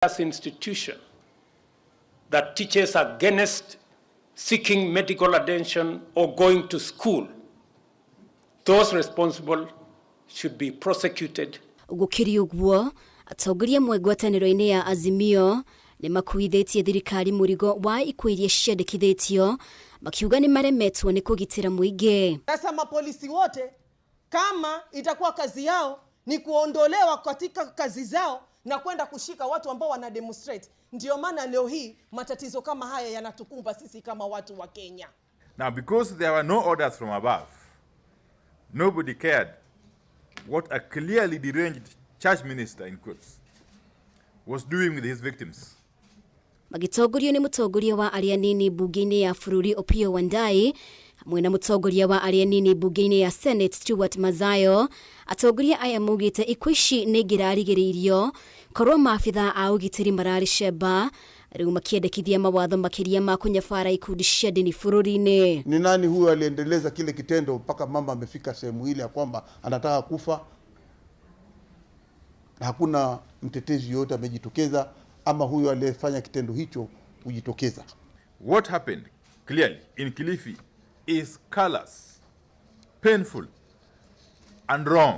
institution that teaches against seeking medical attention or going to school, those responsible should be prosecuted. Gukiri uguo atongoria mwegwataniro-ini ya Azimio ni makuithitie thirikari murigo wa ikwiria ciandikithitio makiuga ni maremetwo ni kugitira muingi. Sasa mapolisi wote kama itakuwa kazi yao ni kuondolewa katika kazi zao na kwenda kushika watu ambao wana demonstrate, ndio maana leo hii matatizo kama haya yanatukumba sisi kama watu wa Kenya. Now because there were no orders from above, nobody cared what a clearly deranged church minister in quotes was doing with his victims. Magitongorio ni mutongoria wa aria nini bunge-ini ya bururi Opiyo Wandayi hamwe na mutongoria wa aria nini bunge-ini ya Senate Stuart Mazayo. Atongoria aya mugite ikwishi ni ngirarigiririo korwo maabitha a ugitiri marari sheba riu makiendekithia mawatho makiria ma kunyabara ikundi cia dini bururi-ini. Ni nani huyo aliendeleza kile kitendo mpaka mama amefika sehemu ile ya kwamba anataka kufa? Hakuna mtetezi yote amejitokeza ama huyo aliyefanya kitendo hicho kujitokeza. What happened clearly in Kilifi is callous, painful and wrong.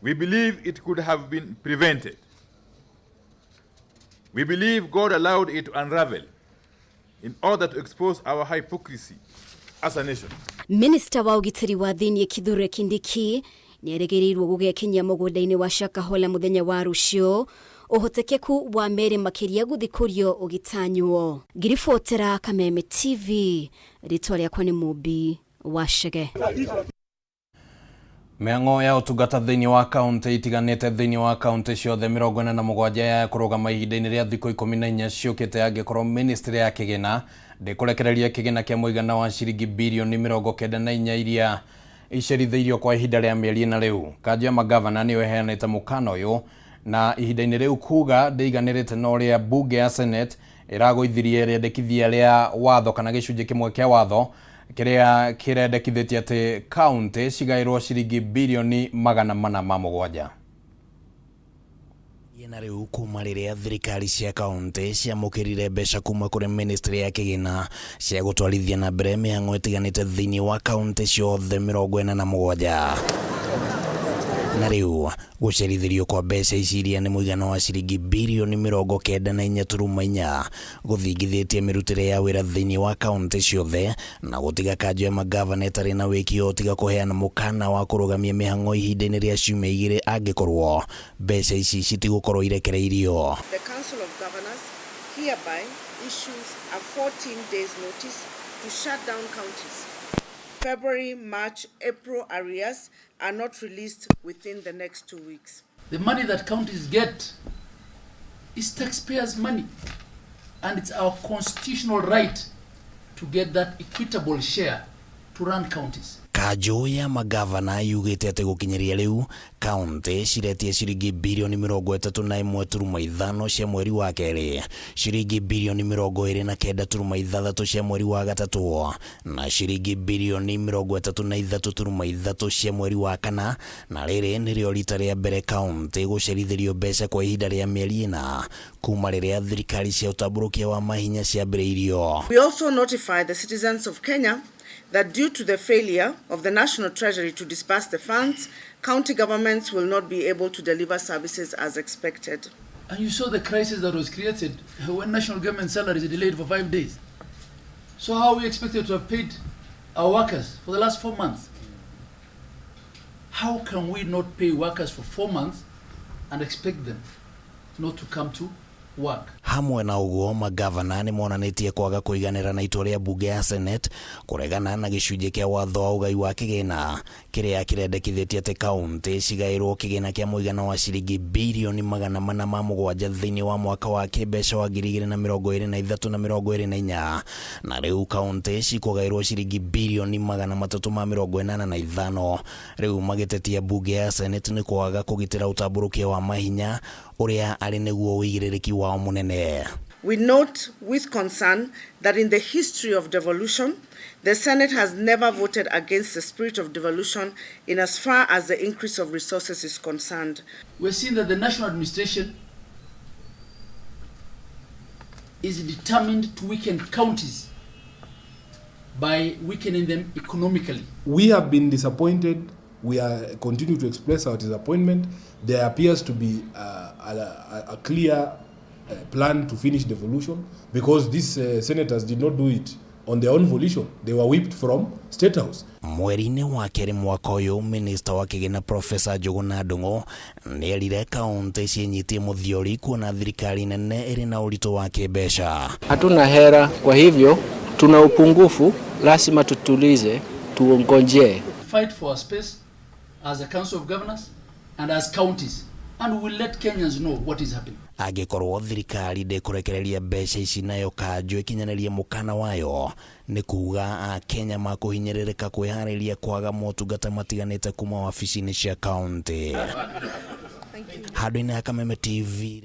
We believe it could have been prevented. We believe God allowed it to unravel in order to expose our hypocrisy as a nation. Minister wa ugitiri wa thini Kithure Kindiki ni eregereirwo gugekinyia mugunda-ini wa Shakahola muthenya wa rucio uhotekeku wa mere makiria guthikurio ugitanywo. Ngiribotera Kameme TV, ritwa riakwa ni Mubi wa Shege. Mĩhang'o ya ũtungata thĩinĩ wa kaunti itiganĩte thĩinĩ wa kaunti ciothe 47 ya kũrũgama ihinda-inĩ rĩa thikũ 14 ciũkĩte angĩkorwo ministry ya kĩgĩna ndĩkũrekereria kĩgĩna kĩa mũigana wa ciringi bilioni 94 iria icerithĩirio kwa ihinda rĩa mĩeri ĩna rĩu. Kanjũ ya magavana nĩyo ĩheanĩte mũkana ũyũ na ihinda-inĩ rĩu kuga ndĩiganĩrĩte na ũrĩa bunge ya Senate ĩragũithirie rĩendekithia rĩa watho kana gĩcunjĩ kĩmwe kĩa watho kiria kirendekithĩtie atĩ kaunti cigaĩrwo ciringi bilioni 407. Na rĩu kuma rĩrĩa thirikari cia kaunti ciamũkĩrire mbeca kuma kũrĩ ministry ya kĩgĩna cia gũtwarithia na mbere mĩhang'o ĩtiganĩte thĩinĩ wa kaunti ciothe 47. Na rĩu gũcerithĩrio kwa mbeca ici iria nĩ mũigana wa ciringi bilioni 94.4 gũthingithĩtie mĩrutĩre ya wĩra thĩinĩ wa kaunti ciothe na gũtiga kanjũ ya magavana ĩtarĩ na wĩkio tiga kũheana mũkana wa kũrũgamia mĩhang'o ihinda-inĩ rĩa ciumia igĩrĩ angĩkorwo mbeca ici citigũkorwo irekereirio. The Council of Governors hereby issues a 14 days notice to shut down counties. February, March, April arrears are not released within the next 2 weeks. The money that counties get is taxpayers' money, and it's our constitutional right to get that equitable share to run counties. Kanjũ ya magavana yugĩte atĩ gũkinyeria rĩu kaunti ciretie ciringi bilioni 31.5 cia mweri wa kerĩ, ciringi bilioni 29.6 cia mweri wa gatatũ na ciringi bilioni 33.3 cia mweri wa kana, na rĩrĩ nĩrĩo rita rĩa mbere kaunti gũcerithĩrio mbeca kwa ihinda rĩa mĩeri 4 kuma rĩrĩa thirikari cia ũtambũrũkia wa mahinya ciambĩrĩirio. We also notify the citizens of Kenya that due to the failure of the National Treasury to disburse the funds, county governments will not be able to deliver services as expected. And you saw the crisis that was created when national government salaries are delayed for 5 days. So how are we expected to have paid our workers for the last 4 months? How can we not pay workers for 4 months and expect them not to come to work? Hamwe na ũguo magavana nĩ monanĩtie kwaga kũiganĩra na itua rĩa bunge ya Senate kũregana na gĩcunjĩ kĩa watho wa ũgai wa kĩgĩna kĩrĩa kĩrendekithĩtie atĩ kaunti cigaĩrwo kĩgĩna kĩa mũigana wa ciringi bilioni 407 thĩinĩ wa mwaka wa kĩmbeca wa 2023 na 2024, na rĩu kaunti cikũgaĩrwo ciringi bilioni 385. Rĩu magĩtetia bunge ya Senate nĩ kwaga kũgitĩra ũtambũrũkia wa mahinya ũrĩa arĩ nĩguo wĩigĩrĩrĩki wao mũnene. We note with concern that in the history of devolution, the Senate has never voted against the spirit of devolution in as far as the increase of resources is concerned. We're seeing that the national administration is determined to weaken counties by weakening them economically. We have been disappointed. We are continue to express our disappointment. There appears to be a clear plan to finish devolution because these senators did not do it on their own volition. They were whipped from State House. Mweri-inĩ wa kerĩ mwaka ũyũ, Minista wa Kĩgĩna Profesa Njũgũna Ndung'u nĩerire kaunti cienyitie mũthiori kuona thirikari nene ĩrĩ na ũritũ wa kĩmbeca. Hatuna hera, kwa hivyo tuna upungufu, lazima tutulize, tuongoje. Fight for our space as a Council of Governors and as counties, and we will let Kenyans know what is happening. Angĩkorwo thirikari ndĩkũrekereria mbeca ici nayo kanjũ ĩkinyanĩrie mũkana wayo, nĩ kuuga Akenya makũhinyĩrĩrĩka kwĩharĩria kwaga motungata matiganĩte kuma wabici-inĩ cia kaunti. Handũ-inĩ ya Kameme TV.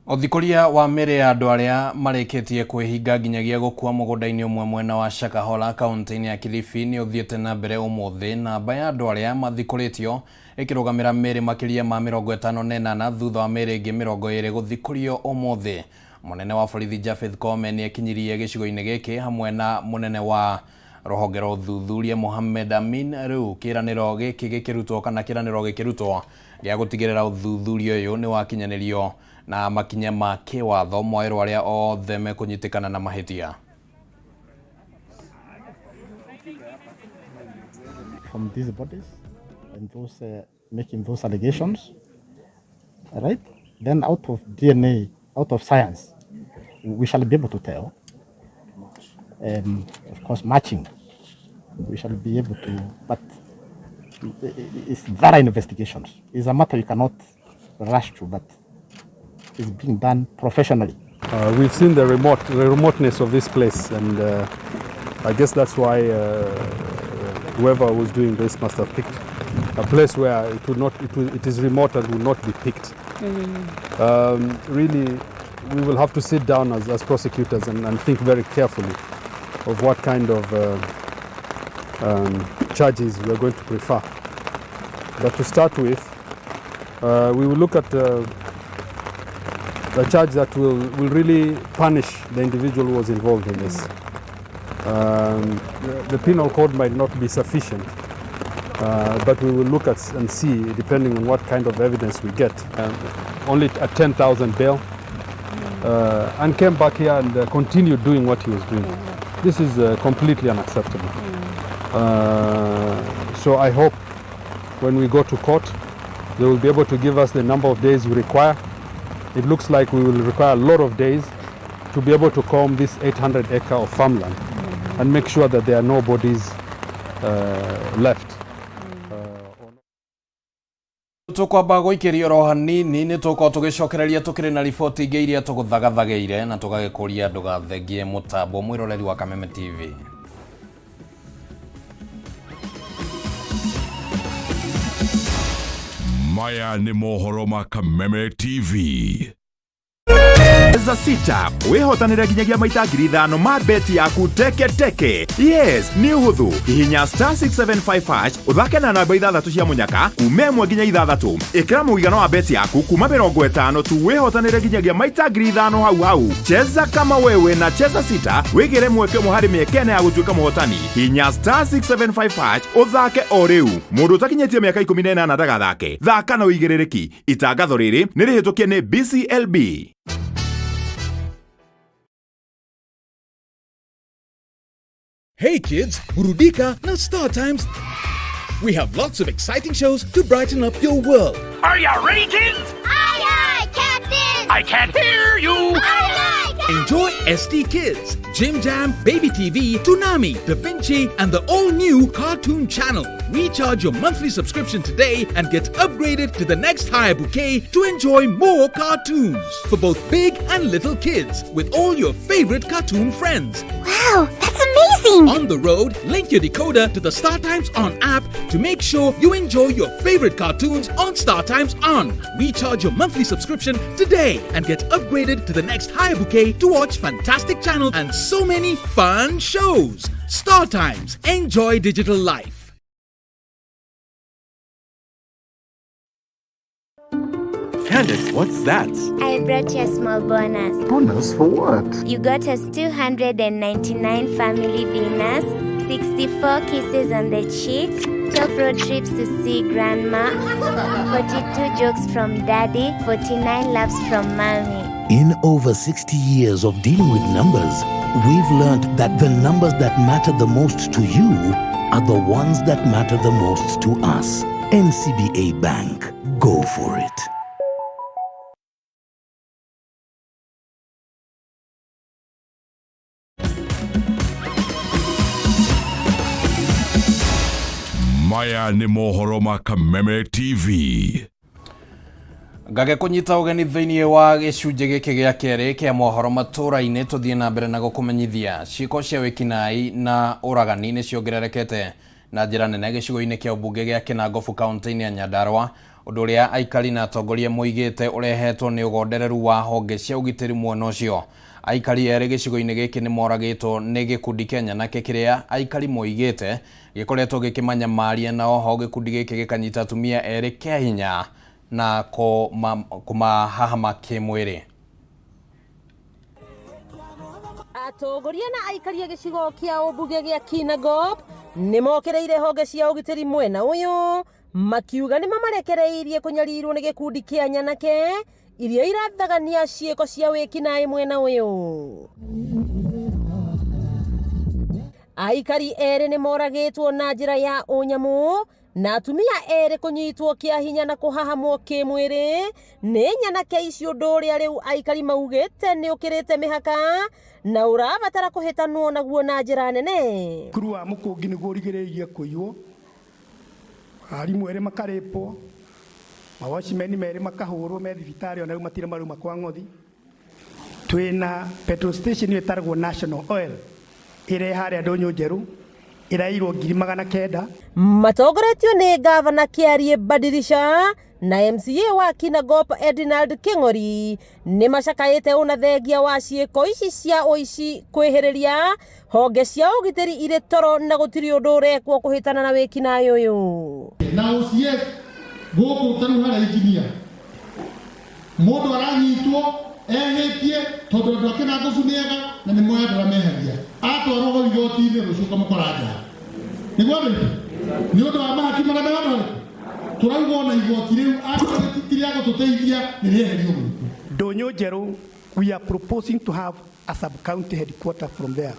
Ũthikũria wa mĩrĩ ya andũ arĩa marĩkĩtie kwĩhinga nginyagia gũkua mũgũnda-inĩ ũmwe mwena wa Shakahola kaunti-inĩ ya Kilifi nĩ ũthiĩte na mbere ũmũthĩ, namba ya andũ arĩa mathikũrĩtio ĩkĩrũgamĩra mĩrĩ makĩria ma 58 thutha wa mĩrĩ ĩngĩ 20 gũthikũrio ũmũthĩ. Mũnene wa borithi Japheth Koome nĩ ekinyirie gĩcigo-inĩ gĩkĩ hamwe na mũnene wa rũhonge rwa ũthuthuria Mohamed Amin. Rĩu kĩranĩro gĩkĩ gĩkĩrutwo kana kĩranĩro gĩkĩrutwo gĩa gũtigĩrĩra ũthuthuria ũyũ nĩ wakinyanĩrio na makinya ma kĩwatho moerwo arĩa othe mekũnyitĩkana na mahĩtia. From these bodies and those making those allegations, right? Then out of DNA, out of science, we shall be able to tell. Of course, matching, we shall be able to, but it's thorough investigations. It's a matter you cannot rush to, but it's being done professionally. We've seen the remoteness of this place, and I guess that's why whoever was doing this must have picked a place where it is remote and will not be picked. Really, we will have to sit down as prosecutors and think very carefully of what kind of charges we are going to prefer. But to start with, we will look at a charge that will really punish the individual who was involved in this. The penal code might not be sufficient, but we will look at and see, depending on what kind of evidence we get. Only a 10,000 bail, and came back here and continued doing what he was doing. This is completely unacceptable. So I hope when we go to court, they will be able to give us the number of days we require. It looks like we will require a lot of days to be able to comb this 800 acre of farmland and make sure that there are no bodies left. Tukwamba gũikĩrio ro hanini nĩ tũkorwo tũgĩcokereria tũkĩrĩ na riboti ingĩ iria tũgũthagathageire na tũgagĩkũria ndũgathengie mũtambo mwĩroreri wa Kameme TV. Maya nĩ mohoro ma Kameme TV. Za sita, wehotanĩra nginyagia maita 5,000 ma beti yaku teke. Yes, nĩ ũhũthũ. Hihinya *675# ũthake na namba 6 cia mũnyaka, kuma 1 nginya 6. Ĩkĩra mũigana wa beti yaku kuma 50 tu wehotanĩra nginyagia maita 5,000 hau. Cheza kama wewe na cheza sita, wĩgĩre mweke mũhari mĩekene ya gũtuĩka mũhotani. Hihinya *675# ũthake o rĩu. Mũndũ ũtakinyĩtie mĩaka 18 ndagathake. Thaka na ũigĩrĩrĩki. Itangatho rĩrĩ nĩ rĩhĩtũkie nĩ BCLB. Hey kids, burudika na Star Times. We have lots of exciting shows to brighten up your world. Are you ready, kids? Aye, aye, Captain! I can't hear you! Aye, aye, Captain! Enjoy SD Kids, Jim Jam, Baby TV, Toonami, Da Vinci, and the all-new Cartoon Channel. Recharge your monthly subscription today and get upgraded to the next higher bouquet to enjoy more cartoons for both big and little kids with all your favorite cartoon friends. Wow, that's amazing! amazing! On the road, link your decoder to the Star Times On app to make sure you enjoy your favorite cartoons on Star Times On. Recharge your monthly subscription today and get upgraded to the next higher bouquet to watch fantastic channels and so many fun shows. Star Times. Enjoy digital life. Candace, what's that? I brought you a small bonus. Bonus for what? You got us 299 family dinners, 64 kisses on the cheek, 12 road trips to see grandma, 42 jokes from daddy, 49 laughs from mommy. In over 60 years of dealing with numbers, we've learned that the numbers that matter the most to you are the ones that matter the most to us. NCBA Bank. Go for it. Maya ni mohoro ma Kameme TV. Ngage kunyita ugeni thiini wa gicunje giki gia keri kia mohoro maturaini tuthie na mbere na gukumenyithia ciiko cia wikinai na uragani ni ciongererekete na njira nene gicigo-ini kia ubunge gia Kinangofu kaunti-ini ya Nyandarua, undu uria aikari na atongoria moigite urehetwo ni ugondereru wa honge cia ugitiri mwena ucio. Aikari eri gicigo-ini giki ni moragitwo ni gikundi Kenya na kiria aikari moigite gikoretwo gikimanyamaria na oho gikundi giki gikanyita atumia eri kia hinya na kumahahama kimwiri. Atongoria na aikari a gicigo kia ubunge gia Kinangofu ni mokereire honge cia ugitiri mwena uyu, makiuga ni mamarekereirie kunyarirwo ni gikundi kia nyanake iria irathagania ciiko cia wikinai mwena uyu. Aikari eri ni moragitwo na njira ya unyamu na atumia eri kunyitwo kia hinya na kuhahamwo kimwiri ni nyanake icio undu uria riu aikari maugite ni ukirite mihaka na urabatara kuhitanwo naguo na njira nene. Kuru wa mukungi niguo rigiriirie kuiywo, arimu eri makaripo, mawashimeni meri makahurwo me thibitari ona matire maruma kwa ngothi. Twina petrol station itaragwo National Oil ire haria Ndonyo Njeru irairwo 900,000. Matongoretio ni gavana Kiarie Badirisha na MCA wa Kinangofu Edinald King'ori ni macakaite una thengia wa ciiko ici cia uici kwihiriria honge cia ugitiri ire toro na gutiri undu urekwo kuhitana na wikinayo uyu. Na OCS guku taru hara injinia mundu aranyitwo ehitie tondu andu a Kinangofu niega na ni moya ndarameheria atwarwo igoti-ini rucuka mukoraja niguo ni undu wa mahaki maria mehono turauga ona igoti riu atitiri agututeithia ni rieherio gwitu. Ndonyo Njeru, we are proposing to have a sub-county headquarter from there.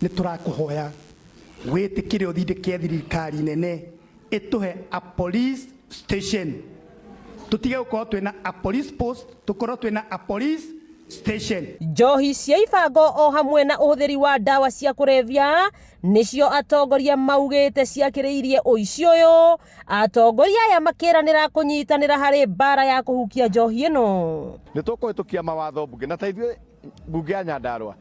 Ni turakuhoya witikire uthindike thirikari nene ituhe a police station, tutige gukorwo twina a police post, tukorwo twina a police station. Njohi cia ibango o hamwe na uhuthiri wa dawa cia kurevya nicio atongoria maugite ciakiriirie uici uyu, atongoria aya makiranira kunyitanira hari bara ya kuhukia njohi ino. Ni tukuhitukia mawatho bunge na ta ithuĩ bunge ya Nyandarua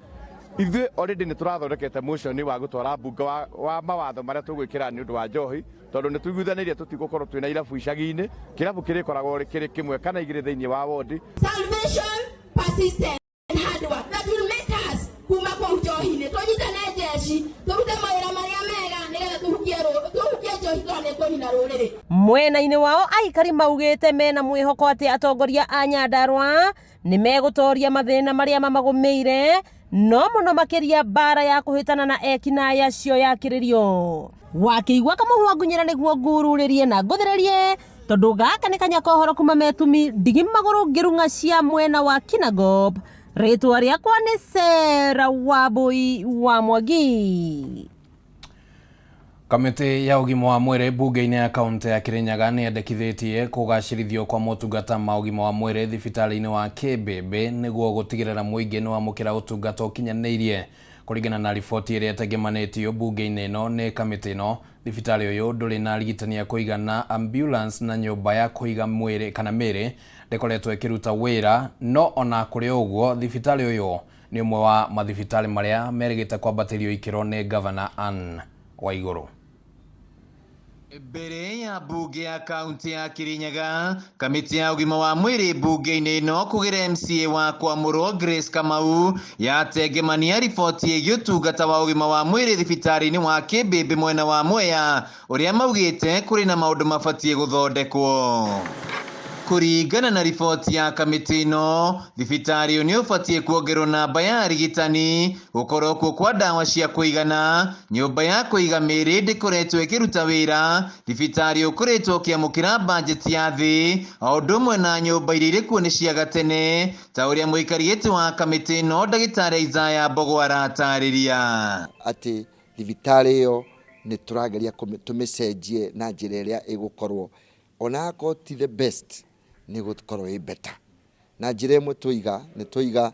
ithuĩ already ni turathondekete motion wa gutwara bunge wa mawatho maria tugwikira ni undu wa njohi, tondu ni tuiguithanirie tutigukorwo twina irabu icagi-ini, kirabu kirikoragwo kiri kimwe kana igiri thiini wa wodi. Salvation, persistence and hard work that will make us kuma kwa njohi-ini tunyitane jeshi turute mawira maria mega nigetha tuhukie njohi twone kunina ruriri. Mwena-ini wao aikari maugite mena mwihoko ati atongoria a Nyandarua ni megutoria mathina maria mamagumeire, no muno makiria bara ya kuhitana na ekinaĩ acio yakiririo. Wakiigua kamuhwa ngunyira niguo ngururirie na nguthiririe tondu gaka ni kanya kohoro kuma metumi ndigi maguru ngirunga cia mwena wa Kinangofu. Ritwa riakwa ni Sera Wambui wa Mwangi. Kamiti ya ugima wa mwiri bunge-ini ya kaunti ya Kirinyaga ni yendekithitie kugacirithio kwa motungata ma ugima wa mwiri thibitari-ini wa Kibebe niguo gutigirira muingi ni wamukira utungata ukinyaniirie. Kuringana na riboti iria tegemanitio bunge-ini ino ni kamiti ino, thibitari uyu nduri na arigitani kuigana, ambulance na nyumba ya kuiga mwiri kana miri ndikoretwo ikiruta wira, no ona kuri uguo thibitari uyu ni umwe wa mathibitari maria merigite kwambatirio ikiro ni Governor Anne Waiguru. Mbere ya bunge ya kaunti ya Kirinyaga, kamiti ya ugima wa mwiri bunge-ini no kugira MCA wa Kwamurwo Grace Kamau yatengemania riboti yegiĩ ũtungata wa ugima wa mwiri thibitari-ini wa Kĩmbĩmbĩ mwena wa Mwea uria maugite kuri na maundu mabatie guthondekwo. Kuringana na riboti ya kamiti ino, thibitari ni ubatie kuongerwo namba ya arigitani, gukorwo kuo kwa ndawa cia kuigana, nyumba ya kuiga mĩĩrĩ ndĩkoretwo ĩkĩruta wĩra, thibitari ũkoretwo ũkĩamũkĩra bajeti ya thĩ, o ũndũ ũmwe na nyũmba iria irĩ kuo nĩ cia gatene, ta ũrĩa mũikari gĩtĩ wa kamiti ino ndagĩtarĩ Isaya Mbogo aratarĩria. Atĩ thibitari ĩyo nĩ tũrageria tũmĩcenjie na njĩra ĩrĩa ĩgũkorwo ona akorwo ti the best ni gukorwo ĩ better. Na njĩra ĩmwe nĩ tũiga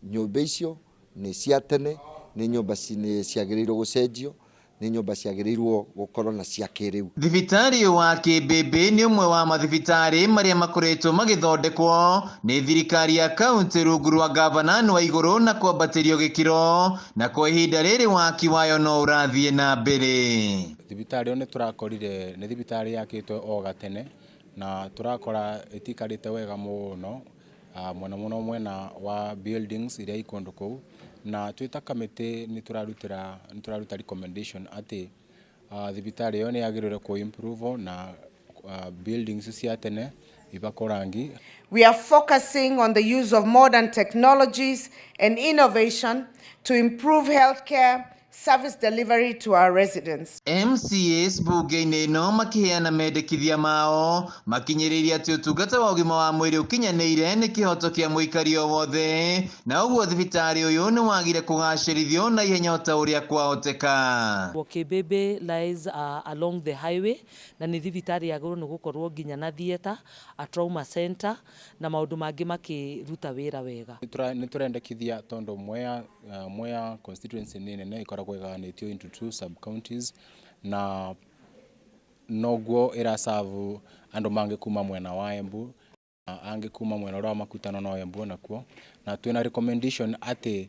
nyũmba icio nĩ cia tene, nĩ nyũmba ciagĩrĩirwo gũcenjio, nĩ nyũmba ciagĩrĩirwo gũkorwo na cia kĩrĩu. Thibitari wa Kĩmbĩmbĩ nĩ ũmwe wa mathibitari marĩa makoretwo magĩthondekwo nĩ thirikari ya kaunti rungu rwa Governor Anne Waiguru na kwambatĩrio gĩkĩro, na kwa ihinda rĩrĩ waki wayo no ũrathiĩ na mbere. Thibitari ĩyo nĩ tũrakorire nĩ thibitari yakĩtwo o gatene, na turakora itikarite wega muno mwena wa buildings iria ikundu kou, na twita kamiti ni turaruta recommendation ati thibitari yo ni yagirire ku improve na buildings cia tene ibakorangi. We are focusing on the use of modern technologies and innovation to improve healthcare service delivery to our residents. MCAs bunge-ini no makiheana mendekithia mao makinyĩrĩria atĩ ũtungata wa ũgima wa mwĩrĩ ũkinyanĩire nĩ kĩhoto kĩa mũikari o wothe, na ũguo thibitari ũyũ nĩ wagire kũgacĩrithio na ihenya ta ũrĩa kwahoteka. Kĩmbĩmbĩ lies along the highway, na nĩ thibitari yagĩrĩirwo nĩ gũkorwo nginya na theater, a trauma center na maũndũ mangĩ makĩruta wĩra wega. Nĩ tũrendekithia tondũ Mwea constituency nĩ nene ikoragwo igayanĩtio into 2 sub counties, na noguo irasavu andũ mangĩ kuma mwena wa Embu, angĩ kuma mwena ũrĩa wa makutano na Embu nakuo, na twina recommendation ati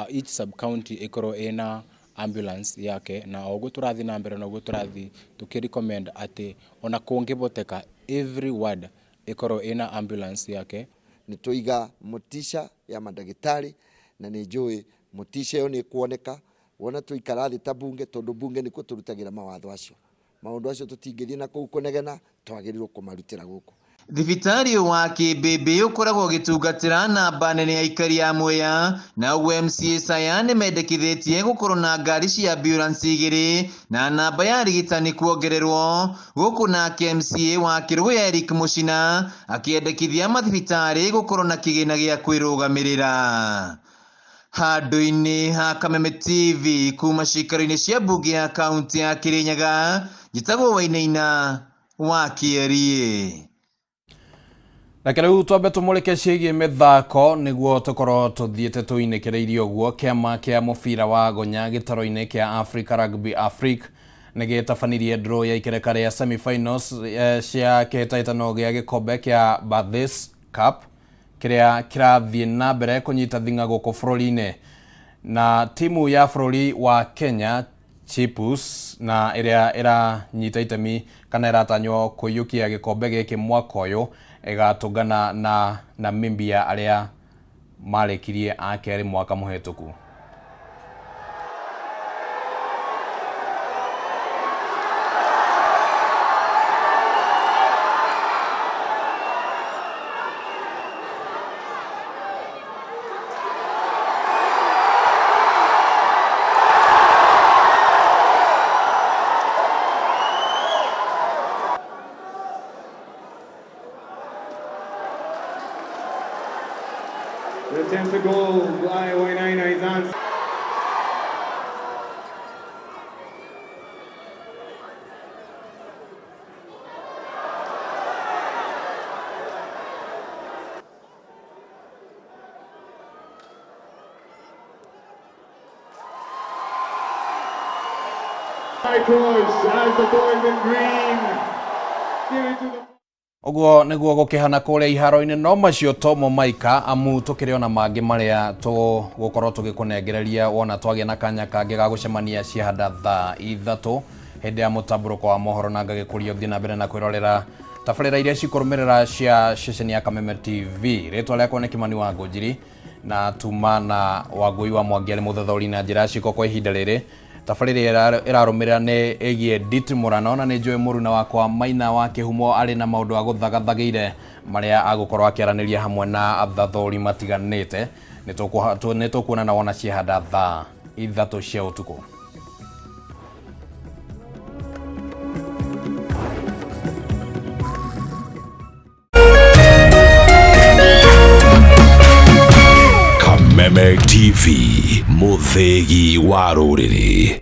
each sub county ikorwo ina ambulance yake, na oguo turathi na mbere noguo turathi tukirecommend ati ona kũngĩboteka every ward ikorwo ina ambulance yake. Nĩ tũiga motisha ya madagĩtarĩ, na nĩ njũĩ motisha ĩyo nĩ kuoneka wona tũikara thĩ ta bunge, tondũ bunge nĩkuo tũrutagĩra mawatho acio. Maũndũ acio tũtingĩthiĩ na kũu kũnegena, twagĩrĩirwo kũmarutĩra gũkũ. Thibitari wa Kĩmbĩmbĩ ũkoragwo ũgĩtungatĩra namba nene ya aikari a Mwea, na ũguo MCA Saya nĩ mendekithĩtie gũkorwo na ngari cia ambulance igĩrĩ na namba ya arigitani kuongererwo, gũkũ nake MCA wa Kĩrũgũ Eric Mũcina akĩendekithia mathibitarĩ gũkorwo na kĩgĩna gĩa kwĩrũgamĩrĩra. Handũ-inĩ ha Kameme TV kuma cikaro-inĩ cia bunge ya kaunti ya Kirinyaga, njĩtagwo Wainaina wa Kĩarie. Na rĩu twambe tũmũrĩke ciĩgiĩ mĩthako nĩguo tũkorwo tũthiĩte tũinĩkĩrĩirie ũguo. Kĩama kĩa mũbira wa gonya gĩtaro-inĩ kĩa Africa Rugby Africa nĩ gĩtabanirie draw ya ikereka rĩa semi-finals cia kĩhĩtahĩtano gĩa gĩkombe kĩa Bathurst Cup kĩrĩa kĩrathiĩ na mbere kũnyita thing'a gũkũ bũrũri-inĩ, na timu ya bũrũri wa Kenya Chipus na ĩrĩa ĩranyita itemi kana ĩratanywo kũiyũkia gĩkombe gĩkĩ mwaka ũyũ ĩgatũngana na Namibia arĩa marĩkirie a kerĩ mwaka mũhetũku. The attempt to goal by Wainaina is answered. As the boys in green give it to the Oguo niguo gukihana kuria iharo-ini no macio tomo maika amu tukiri ona mangi maria tugukorwo tugikunengereria wona twagia na kanya kangi ga gucemania ciahanda thaa 3 hindi ya mutamburuko wa mohoro na ngagikuria uthii na mbere na kwirorera tabarĩra iria cikurumirira cia ceceni ya Kameme TV. Ritwa riakwa ni Kimani wa Ngũnjiri na tuma na Wangui wa Mwangi ari muthathori na njira ciko kwa ihinda riri. Tabarĩra irarumirira ni egie nditimurano na ni Joy Muruna wakwa Maina wa Kihumo ari na maundu a guthagathagiire maria agukorwo akiaraniria hamwe na athathori matiganite. Nitukuona na wona ciahanda thaa 3 cia utuku. Kameme TV, muthegi wa rũrĩrĩ.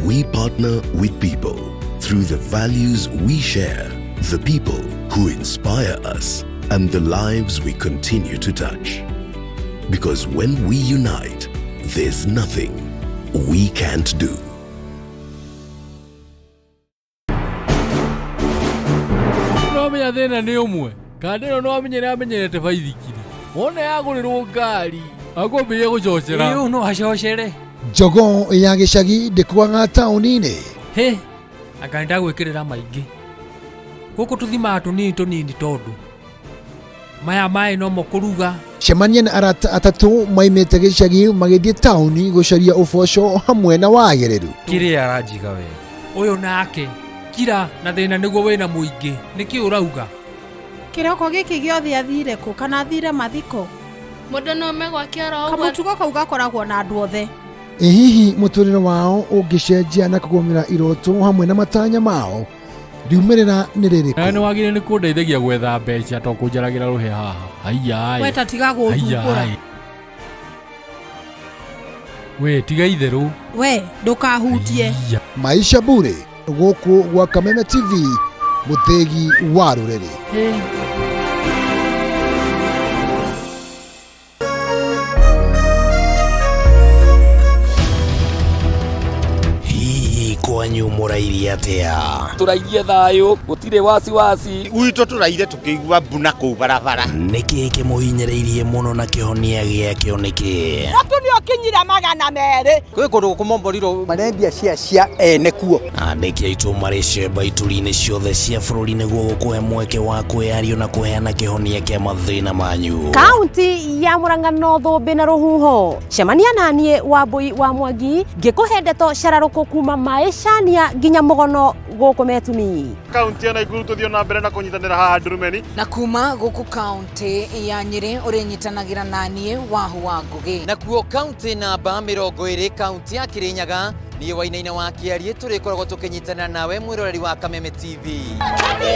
We partner with people through the values we share, the people who inspire us, and the lives we continue to touch. Because when we unite, there's nothing we can't do. Menya thina ni umwe kandino no amenyerete baithikiri wona yagurirwo ngari akwambia gucocera iyo no acocere njogo ya gicagi ndikwaga tauni-ini he akanda gwikirira maingi guku tuthima tunini tondu maya mai no mokuruga cemania na arata atatu maimite gicagi magithie tauni gucaria uboco hamwe na wagiriru kiri aranjiga we uyu nake kira na thina niguo wina muingi niki urauga kiroko giki giothe athire ku kana athire mathiko mundu no megwa kiaro kamutugo kau gakoragwo na andu othe hihi muturire wao ungicenjia na kugomera iroto hamwe na matanya mao riumirira ni ririku ni wagire ni kundeithagia gwetha mbeca to kunjaragira ruhe haha aiya weta tiga guthukura we tiga itheru we ndukahutie maisha bure guku gwa Kameme TV muthegi wa ruriri kwanyu murairie atia turairie thayo gutire wasiwasi gwito turaire tukigua mbuna ku barabara niki kimuhinyereirie muno na kihonia giakio niki atu ni okinyira magana mere kwi kundu kumomboriro marembia cia ene kuo andiki aitu mari cemba ituri-ini ciothe cia bururi niguo gukuhe mweke wa kwiario na kuheana kihonia kia mathina manyu. Kaunti ya Murang'a no thumbi na ruhuho cemania nanie Wambui wa Mwangi ngikuhe ndeto cararuku kuma maicania nginya mugono guku metumi. Kaunti ya Naikuru tuthio na mbere na kunyitanira haha ndurumeni na kuma guku kaunti ya Nyeri urinyitanagĩra nanie Wahu wa Ngugi na kuo kaunti namba 20 kaunti ya Kirinyaga niyo wainaina wa Kiarie turikoragwo tukinyitana nawe mwiroreri wa Kameme TV.